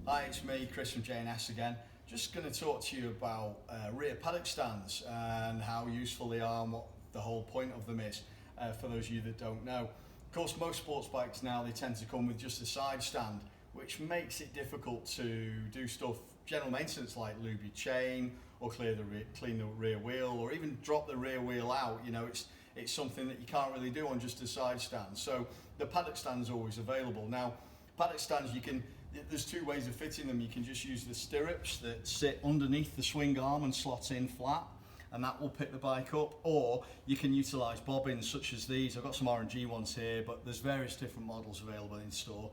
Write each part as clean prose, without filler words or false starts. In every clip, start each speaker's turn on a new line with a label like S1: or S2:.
S1: Hi, it's me, Chris from J&S again. Just going to talk to you about rear paddock stands and how useful they are and what the whole point of them is for those of you that don't know. Of course, most sports bikes now, they tend to come with just a side stand, which makes it difficult to do stuff, general maintenance like lube your chain or clean the rear wheel or even drop the rear wheel out. You know, it's something that you can't really do on just a side stand. So the paddock stand is always available. Now, paddock stands, there's two ways of fitting them. You can just use the stirrups that sit underneath the swing arm and slot in flat, and that will pick the bike up, or you can utilize bobbins such as these. I've got some R&G ones here, but there's various different models available in store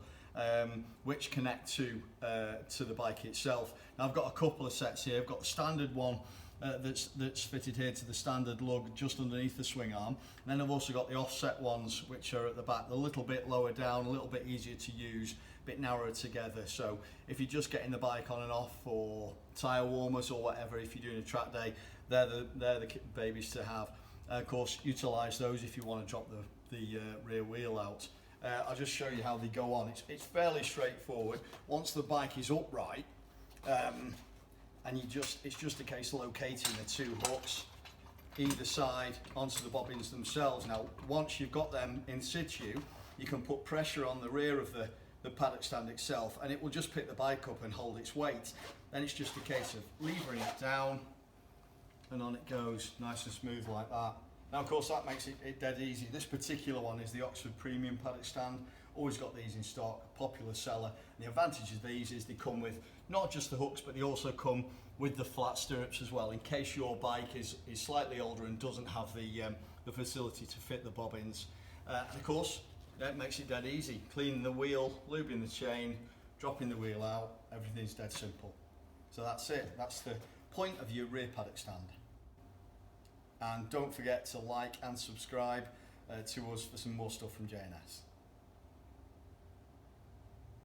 S1: which connect to the bike itself. Now I've got a couple of sets here. I've got the standard one that's fitted here to the standard lug just underneath the swing arm, and then I've also got the offset ones which are at the back, a little bit lower down, a little bit easier to use, a bit narrower together. So if you're just getting the bike on and off for tyre warmers or whatever, if you're doing a track day, they're the babies to have. Of course, utilise those if you want to drop the rear wheel out. I'll just show you how they go on. It's fairly straightforward. Once the bike is upright, and it's just a case of locating the two hooks either side onto the bobbins themselves. Now, once you've got them in situ, you can put pressure on the rear of the paddock stand itself, and it will just pick the bike up and hold its weight. Then it's just a case of levering it down, and on it goes, nice and smooth like that. Now, of course, that makes it dead easy. This particular one is the Oxford Premium paddock stand. Always got these in stock, popular seller. And the advantage of these is they come with not just the hooks, but they also come with the flat stirrups as well, in case your bike is slightly older and doesn't have the facility to fit the bobbins. And of course, that makes it dead easy. Cleaning the wheel, lubing the chain, dropping the wheel out, everything's dead simple. So that's it. That's the point of your rear paddock stand. And don't forget to like and subscribe to us for some more stuff from J&S.